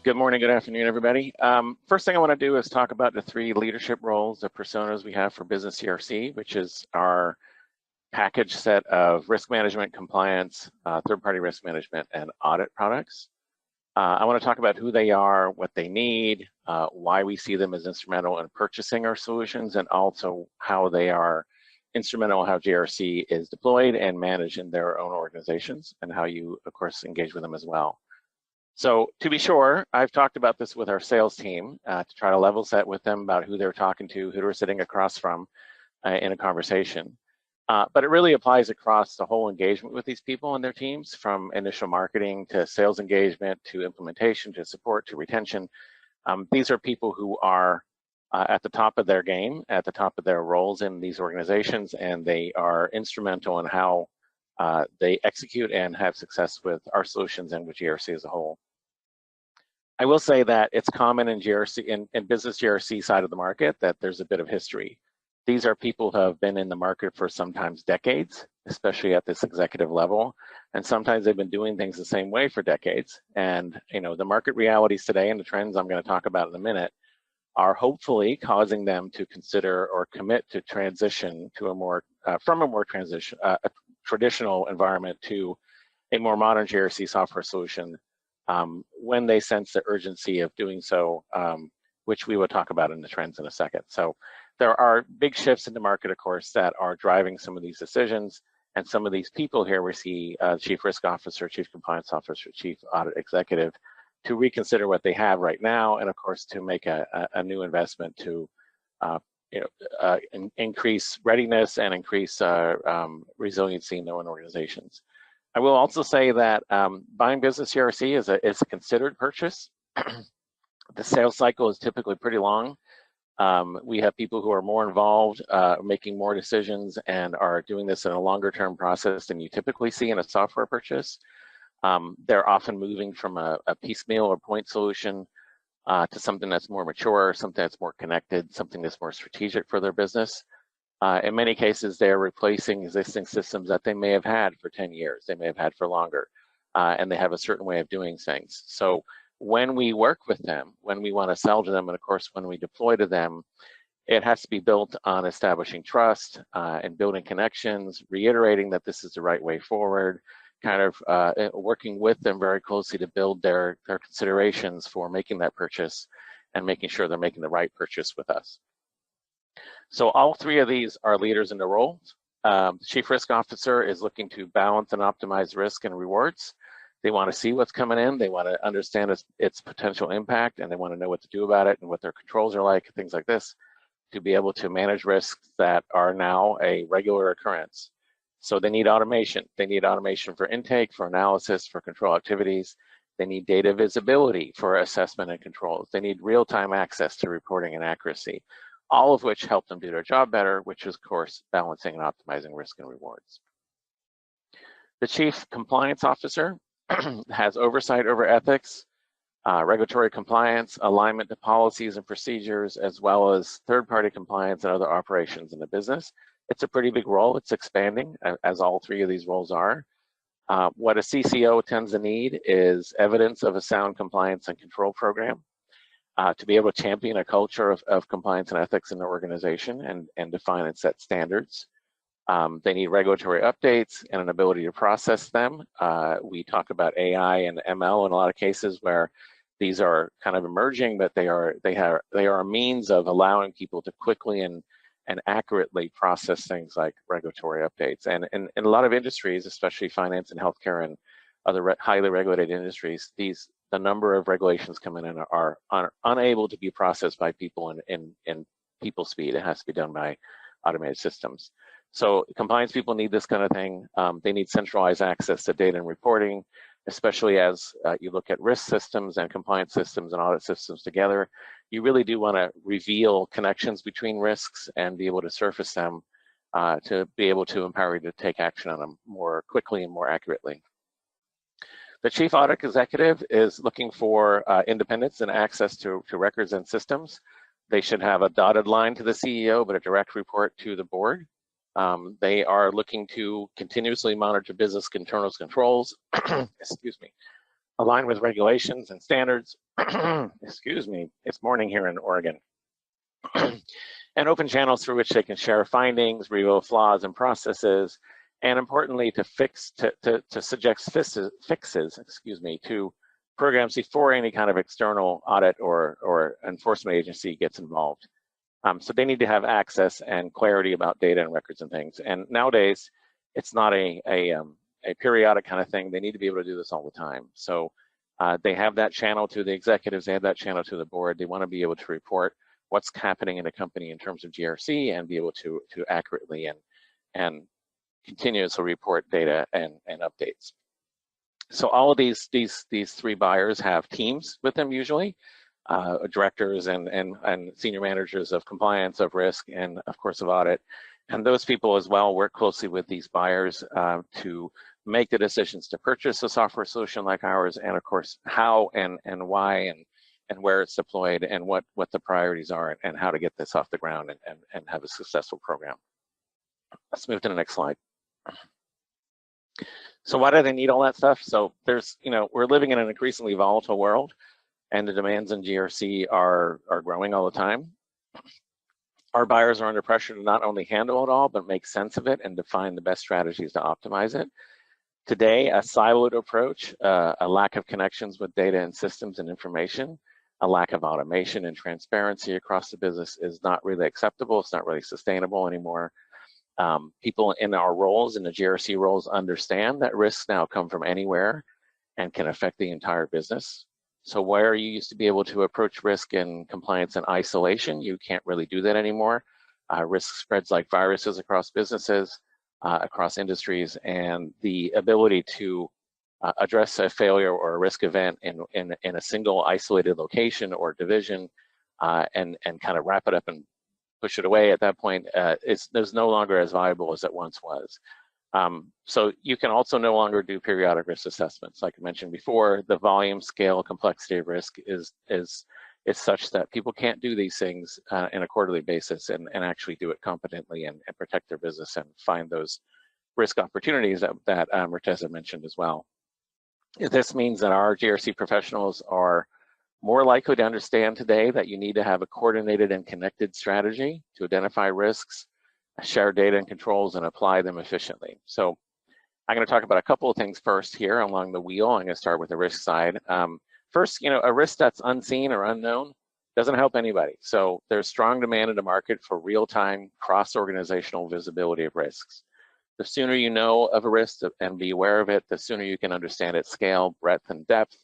Good morning, good afternoon, everybody. First thing I want to do is talk about the three leadership roles, the personas we have for BusinessGRC, which is our package set of risk management, compliance, third-party risk management, and audit products. I want to talk about who they are, what they need, why we see them as instrumental in purchasing our solutions, and also how they are instrumental in how GRC is deployed and managed in their own organizations, and how you, of course, engage with them as well. So to be sure, I've talked about this with our sales team to try to level set with them about who they're talking to, who they're sitting across from in a conversation. But it really applies across the whole engagement with these people and their teams, from initial marketing to sales engagement to implementation to support to retention. These are people who are at the top of their game, at the top of their roles in these organizations, and they are instrumental in how they execute and have success with our solutions and with GRC as a whole. I will say that it's common in GRC, in business GRC side of the market, that there's a bit of history. These are people who have been in the market for sometimes decades, especially at this executive level, and sometimes they've been doing things the same way for decades. And the market realities today and the trends I'm going to talk about in a minute are hopefully causing them to consider or commit to transition to a more traditional environment to a more modern GRC software solution when they sense the urgency of doing so, which we will talk about in the trends in a second. So there are big shifts in the market, of course, that are driving some of these decisions, and some of these people here we see Chief Risk Officer, Chief Compliance Officer, Chief Audit Executive, to reconsider what they have right now, and of course to make a new investment to increase readiness and increase resiliency in their own organizations. I will also say that buying BusinessGRC is a considered purchase. The sales cycle is typically pretty long. We have people who are more involved, making more decisions, and are doing this in a longer term process than you typically see in a software purchase. They're often moving from a piecemeal or point solution to something that's more mature, something that's more connected, something that's more strategic for their business. In many cases, they're replacing existing systems that they may have had for 10 years, they may have had for longer, and they have a certain way of doing things. So when we work with them, when we want to sell to them, and of course, when we deploy to them, it has to be built on establishing trust and building connections, reiterating that this is the right way forward, kind of working with them very closely to build their considerations for making that purchase and making sure they're making the right purchase with us. So all three of these are leaders in the roles. Chief Risk Officer is looking to balance and optimize risk and rewards. They want to see what's coming in, they want to understand its potential impact, and they want to know what to do about it and what their controls are like, things like this, to be able to manage risks that are now a regular occurrence. So they need automation. They need automation for intake, for analysis, for control activities. They need data visibility for assessment and controls. They need real-time access to reporting and accuracy, all of which help them do their job better, which is, of course, balancing and optimizing risk and rewards. The Chief Compliance Officer has oversight over ethics, regulatory compliance, alignment to policies and procedures, as well as third-party compliance and other operations in the business. It's a pretty big role. It's expanding, as all three of these roles are. What a CCO tends to need is evidence of a sound compliance and control program to be able to champion a culture of compliance and ethics in the organization and define and set standards. They need regulatory updates and an ability to process them. We talk about AI and ML in a lot of cases where these are kind of emerging, but they are a means of allowing people to quickly and accurately process things like regulatory updates. And in a lot of industries, especially finance and healthcare and other highly regulated industries, the number of regulations coming in are unable to be processed by people in people speed. It has to be done by automated systems. So compliance people need this kind of thing. They need centralized access to data and reporting, especially as you look at risk systems and compliance systems and audit systems together. You really do want to reveal connections between risks and be able to surface them to be able to empower you to take action on them more quickly and more accurately. The Chief Audit Executive is looking for independence and access to records and systems. They should have a dotted line to the CEO, but a direct report to the board. They are looking to continuously monitor business internal controls, excuse me, align with regulations and standards. Excuse me, it's morning here in Oregon. And open channels through which they can share findings, reveal flaws in processes, and importantly, to suggest fixes, excuse me, to programs before any kind of external audit or enforcement agency gets involved. So they need to have access and clarity about data and records and things. And nowadays, it's not a periodic kind of thing. They need to be able to do this all the time. So they have that channel to the executives, they have that channel to the board. They want to be able to report what's happening in the company in terms of GRC and be able to accurately and continuously report data and updates. So all of these three buyers have teams with them usually, directors and senior managers of compliance, of risk, and of course of audit. And those people as well work closely with these buyers to make the decisions to purchase a software solution like ours, and of course how and why and where it's deployed and what the priorities are and how to get this off the ground and have a successful program. Let's move to the next slide. So why do they need all that stuff? So there's, we're living in an increasingly volatile world, and the demands in GRC are growing all the time. Our buyers are under pressure to not only handle it all, but make sense of it and define the best strategies to optimize it. Today, a siloed approach, a lack of connections with data and systems and information, a lack of automation and transparency across the business is not really acceptable. It's not really sustainable anymore. People in our roles, in the GRC roles, understand that risks now come from anywhere and can affect the entire business. So where you used to be able to approach risk and compliance in isolation, you can't really do that anymore. Risk spreads like viruses across businesses, across industries, and the ability to address a failure or a risk event in a single isolated location or division and kind of wrap it up and push it away at that point there's no longer as viable as it once was. So you can also no longer do periodic risk assessments. Like I mentioned before, the volume, scale, complexity of risk is such that people can't do these things in a quarterly basis and actually do it competently and protect their business and find those risk opportunities that Murteza mentioned as well. This means that our GRC professionals are more likely to understand today that you need to have a coordinated and connected strategy to identify risks, share data and controls, and apply them efficiently. So I'm going to talk about a couple of things first here along the wheel. I'm going to start with the risk side. First, a risk that's unseen or unknown doesn't help anybody. So there's strong demand in the market for real-time cross-organizational visibility of risks. The sooner you know of a risk and be aware of it, the sooner you can understand its scale, breadth, and depth,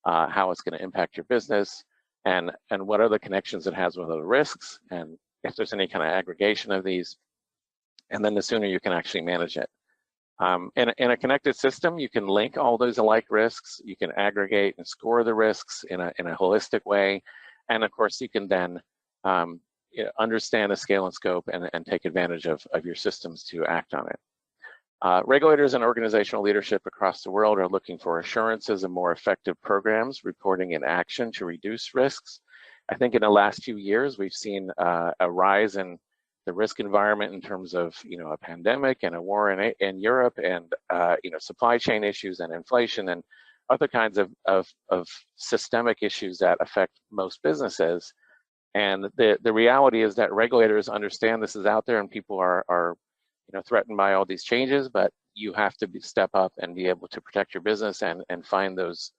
how it's going to impact your business, and what are the connections it has with other risks, and if there's any kind of aggregation of these, and then the sooner you can actually manage it. In a connected system, you can link all those alike risks, you can aggregate and score the risks in a holistic way, and of course you can then understand the scale and scope and take advantage of your systems to act on it. Regulators and organizational leadership across the world are looking for assurances of more effective programs, reporting, and action to reduce risks. I think in the last few years, we've seen a rise in the risk environment in terms of a pandemic and a war in Europe and supply chain issues and inflation and other kinds of systemic issues that affect most businesses. And the reality is that regulators understand this is out there and people are threatened by all these changes, but you have to step up and be able to protect your business and find those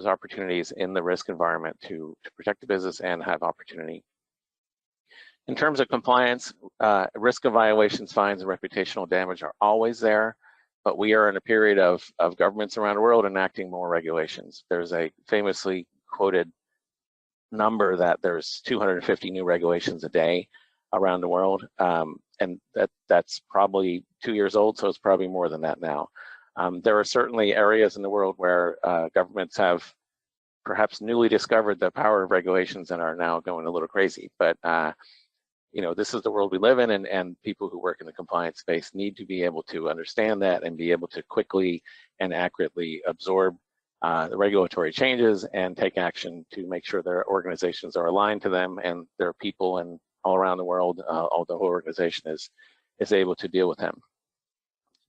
opportunities in the risk environment to protect the business and have opportunity. In terms of compliance, risk of violations, fines, and reputational damage are always there, but we are in a period of governments around the world enacting more regulations. There's a famously quoted number that there's 250 new regulations a day around the world, and that's probably 2 years old, so it's probably more than that now. There are certainly areas in the world where governments have perhaps newly discovered the power of regulations and are now going a little crazy, but this is the world we live in, and people who work in the compliance space need to be able to understand that and be able to quickly and accurately absorb the regulatory changes and take action to make sure their organizations are aligned to them and their people and all around the world, all the whole organization is able to deal with them.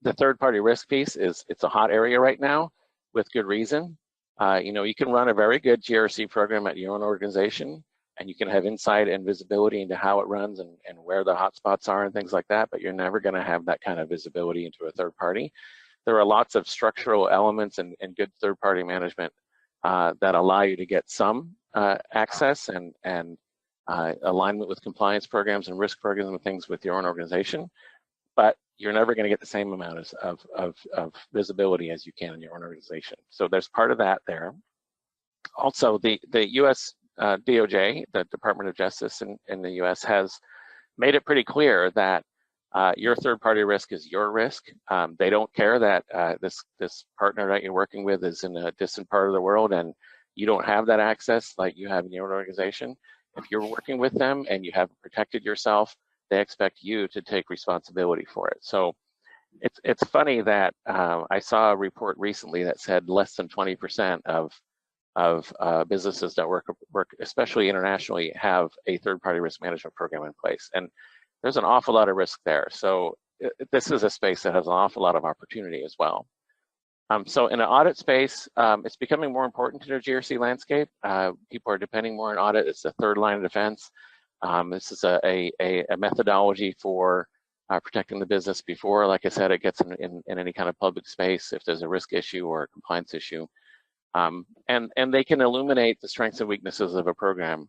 The third-party risk piece it's a hot area right now with good reason. You can run a very good GRC program at your own organization, and you can have insight and visibility into how it runs and where the hotspots are and things like that, but you're never going to have that kind of visibility into a third party. There are lots of structural elements and good third-party management that allow you to get some access and alignment with compliance programs and risk programs and things with your own organization, but you're never going to get the same amount of visibility as you can in your own organization. So there's part of that there. Also, the U.S. DOJ, the Department of Justice in the U.S., has made it pretty clear that your third-party risk is your risk. They don't care that this partner that you're working with is in a distant part of the world and you don't have that access like you have in your own organization. If you're working with them and you haven't protected yourself, they expect you to take responsibility for it. So it's funny that I saw a report recently that said less than 20% of businesses that work, especially internationally, have a third-party risk management program in place. And there's an awful lot of risk there. So this is a space that has an awful lot of opportunity as well. So in an audit space, it's becoming more important to the GRC landscape. People are depending more on audit. It's the third line of defense. This is a methodology for protecting the business before, like I said, it gets in any kind of public space if there's a risk issue or a compliance issue. And they can illuminate the strengths and weaknesses of a program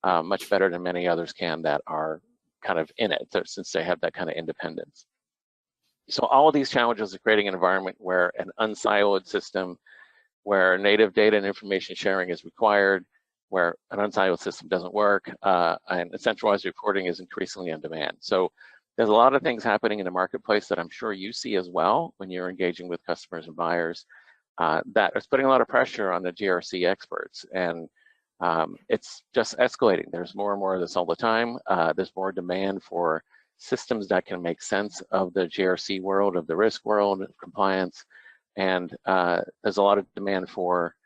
much better than many others can that are kind of in it, since they have that kind of independence. So all of these challenges are creating an environment where an unsiloed system, where native data and information sharing is required, where an unsiloed system doesn't work, and centralized reporting is increasingly in demand. So there's a lot of things happening in the marketplace that I'm sure you see as well when you're engaging with customers and buyers that is putting a lot of pressure on the GRC experts. And it's just escalating. There's more and more of this all the time. There's more demand for systems that can make sense of the GRC world, of the risk world, of compliance. And there's a lot of demand for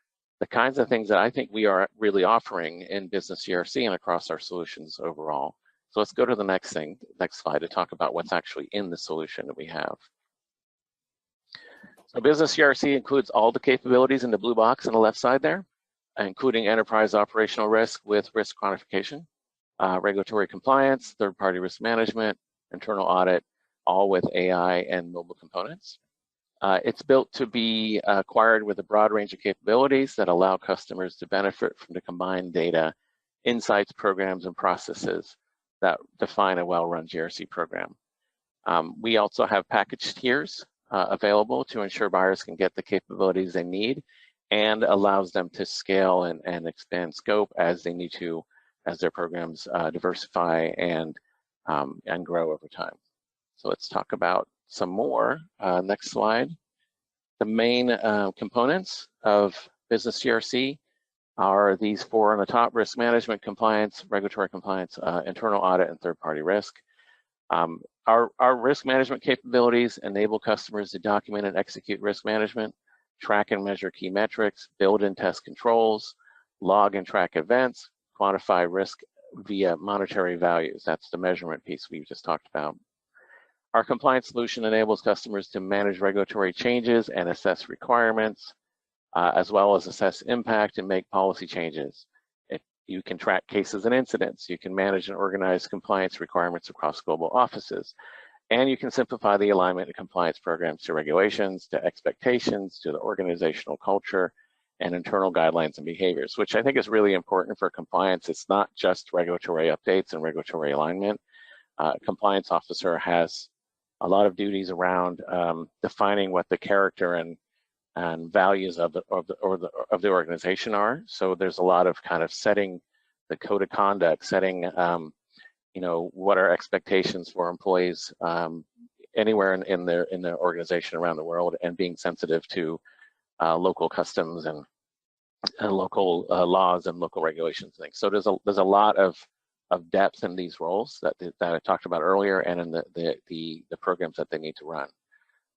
the kinds of things that I think we are really offering in BusinessGRC and across our solutions overall. So let's go to the next slide to talk about what's actually in the solution that we have. So BusinessGRC includes all the capabilities in the blue box on the left side there, including enterprise operational risk with risk quantification, regulatory compliance, third-party risk management, internal audit, all with AI and mobile components. It's built to be acquired with a broad range of capabilities that allow customers to benefit from the combined data, insights, programs, and processes that define a well-run GRC program. We also have package tiers available to ensure buyers can get the capabilities they need and allows them to scale and expand scope as they need to, as their programs diversify and grow over time. So let's talk about some more. Next slide. The main components of BusinessGRC are these four on the top: risk management, compliance, regulatory compliance, internal audit, and third-party risk. Our risk management capabilities enable customers to document and execute risk management, track and measure key metrics, build and test controls, log and track events, quantify risk via monetary values. That's the measurement piece we just talked about. Our compliance solution enables customers to manage regulatory changes and assess requirements, as well as assess impact and make policy changes. You can track cases and incidents. You can manage and organize compliance requirements across global offices. And you can simplify the alignment of compliance programs to regulations, to expectations, to the organizational culture, and internal guidelines and behaviors, which I think is really important for compliance. It's not just regulatory updates and regulatory alignment. Compliance officer has a lot of duties around defining what the character and values of the organization are. So there's a lot of kind of setting the code of conduct, setting what are expectations for employees anywhere in their organization around the world, and being sensitive to local customs and local laws and local regulations and things. So there's a lot of depth in these roles that I talked about earlier, and in the programs that they need to run.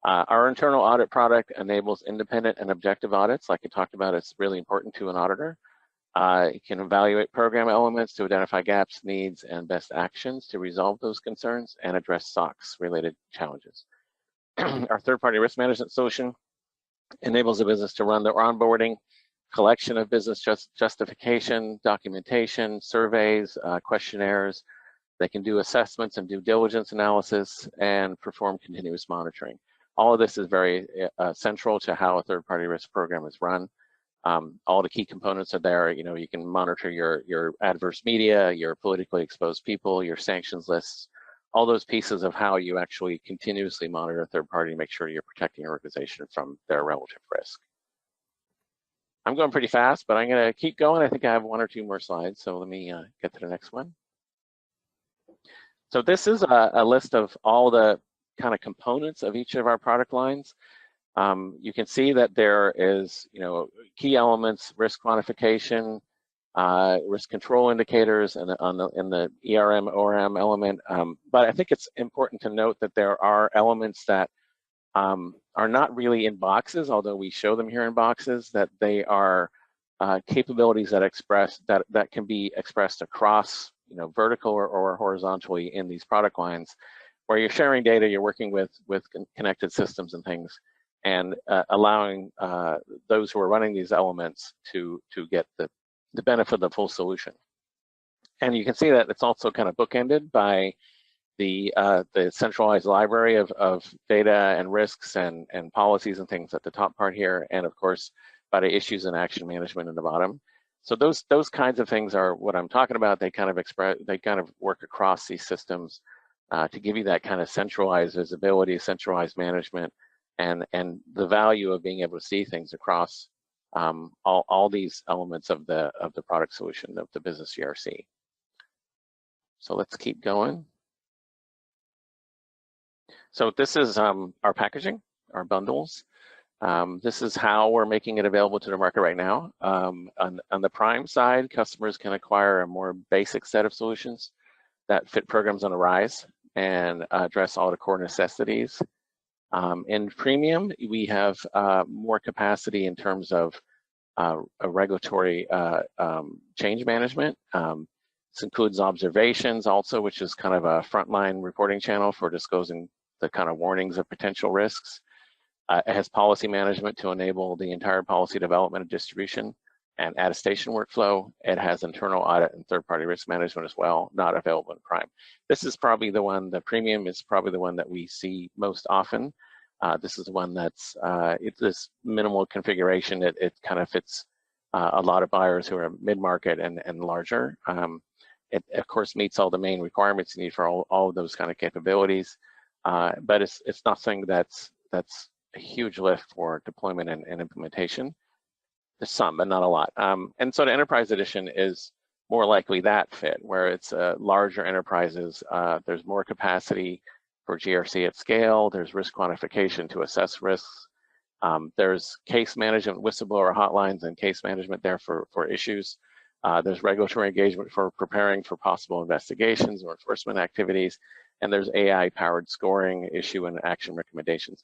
Our internal audit product enables independent and objective audits. Like I talked about, it's really important to an auditor. It can evaluate program elements to identify gaps, needs, and best actions to resolve those concerns and address SOX-related challenges. Our third-party risk management solution enables the business to run their onboarding, collection of business justification, documentation, surveys, questionnaires. They can do assessments and due diligence analysis and perform continuous monitoring. All of this is very central to how a third-party risk program is run. All the key components are there. You know, you can monitor your adverse media, your politically exposed people, your sanctions lists, all those pieces of how you actually continuously monitor a third party to make sure you're protecting your organization from their relative risk. I'm going pretty fast, but I'm going to keep going. I think I have 1 or 2 more slides, so let me get to the next one. So this is a list of all the kind of components of each of our product lines. You can see that there is, you know, key elements, risk quantification, risk control indicators, and in the ERM, ORM element. But I think it's important to note that there are elements that are not really in boxes, although we show them here in boxes, that they are capabilities that can be expressed across, you know, vertical or horizontally in these product lines, where you're sharing data, you're working with connected systems and things, and allowing those who are running these elements to get the benefit of the full solution. And you can see that it's also kind of bookended by the centralized library of data and risks and policies and things at the top part here, and of course by the issues and action management in the bottom. So those kinds of things are what I'm talking about. They kind of work across these systems to give you that kind of centralized visibility, centralized management, and the value of being able to see things across all these elements of the product solution of the BusinessGRC. So let's keep going. So this is our packaging, our bundles. This is how we're making it available to the market right now. On the prime side, customers can acquire a more basic set of solutions that fit programs on the rise and address all the core necessities. In premium, we have more capacity in terms of a regulatory change management. This includes observations also, which is kind of a frontline reporting channel for disclosing the kind of warnings of potential risks. It has policy management to enable the entire policy development and distribution and attestation workflow. It has internal audit and third-party risk management as well, not available in Prime. This is probably the one, the premium is probably the one that we see most often. This is the one that's, it's this minimal configuration. It kind of fits a lot of buyers who are mid-market and larger. It, of course, meets all the main requirements you need for all of those kind of capabilities. But it's nothing that's a huge lift for deployment and implementation. There's some, but not a lot. And so the Enterprise Edition is more likely that fit, where it's larger enterprises. There's more capacity for GRC at scale. There's risk quantification to assess risks. There's case management, whistleblower hotlines, and case management there for issues. There's regulatory engagement for preparing for possible investigations or enforcement activities. And there's AI-powered scoring, issue, and action recommendations.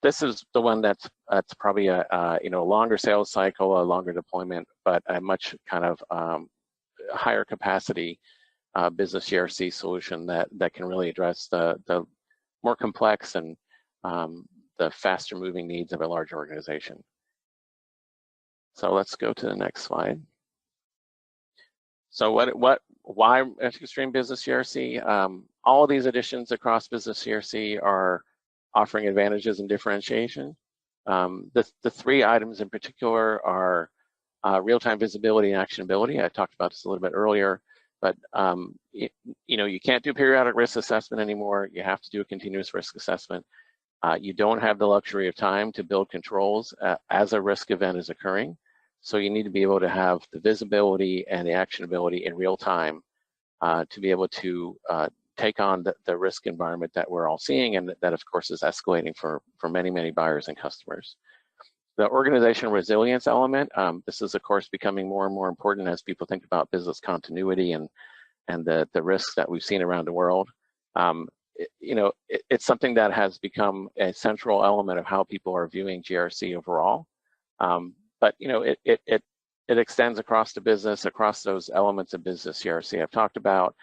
This is the one that's probably a longer sales cycle, a longer deployment, but a much kind of higher capacity business GRC solution that can really address the more complex and the faster moving needs of a large organization. So let's go to the next slide. So why MetricStream BusinessGRC? All of these additions across BusinessGRC are offering advantages and differentiation. The 3 items in particular are real-time visibility and actionability. I talked about this a little bit earlier, but you can't do periodic risk assessment anymore. You have to do a continuous risk assessment. You don't have the luxury of time to build controls as a risk event is occurring. So you need to be able to have the visibility and the actionability in real time to be able to take on the risk environment that we're all seeing, and that of course is escalating for many, many buyers and customers. The organizational resilience element, this is of course becoming more and more important as people think about business continuity and the risks that we've seen around the world. It's something that has become a central element of how people are viewing GRC overall. But it extends across the business, across those elements of business GRC I've talked about,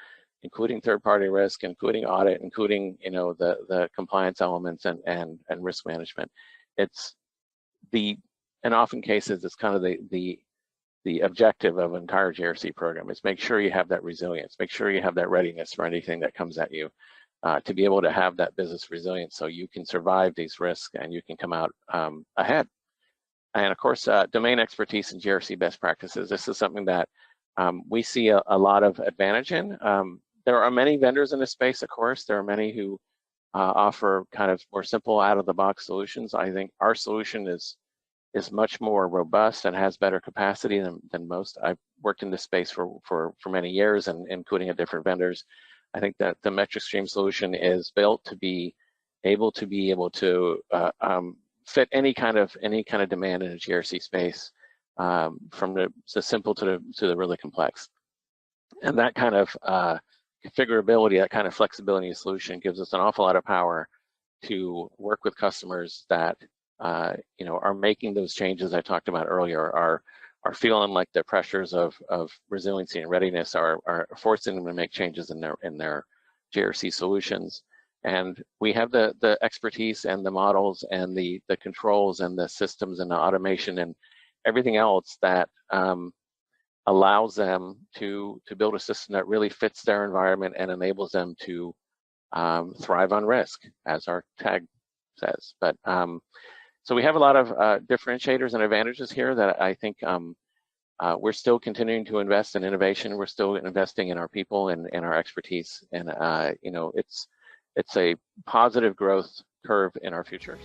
including third-party risk, including audit, including the compliance elements and risk management. It's the in often cases, it's kind of the objective of an entire GRC program is make sure you have that resilience, make sure you have that readiness for anything that comes at you, to be able to have that business resilience so you can survive these risks and you can come out ahead. And of course, domain expertise in GRC best practices. This is something that we see a lot of advantage in. There are many vendors in this space, of course. There are many who offer kind of more simple out-of-the-box solutions. I think our solution is much more robust and has better capacity than most. I've worked in this space for many years, and including at different vendors. I think that the MetricStream solution is built to be able to fit any kind of demand in a GRC space, from the simple to the really complex. And that kind of configurability, that kind of flexibility in solution gives us an awful lot of power to work with customers that are making those changes I talked about earlier, are feeling like the pressures of resiliency and readiness are forcing them to make changes in their GRC solutions. And we have the expertise and the models and the controls and the systems and the automation and everything else that allows them to build a system that really fits their environment and enables them to thrive on risk, as our tag says. But so we have a lot of differentiators and advantages here that I think we're still continuing to invest in innovation. We're still investing in our people and our expertise, and it's a positive growth curve in our futures.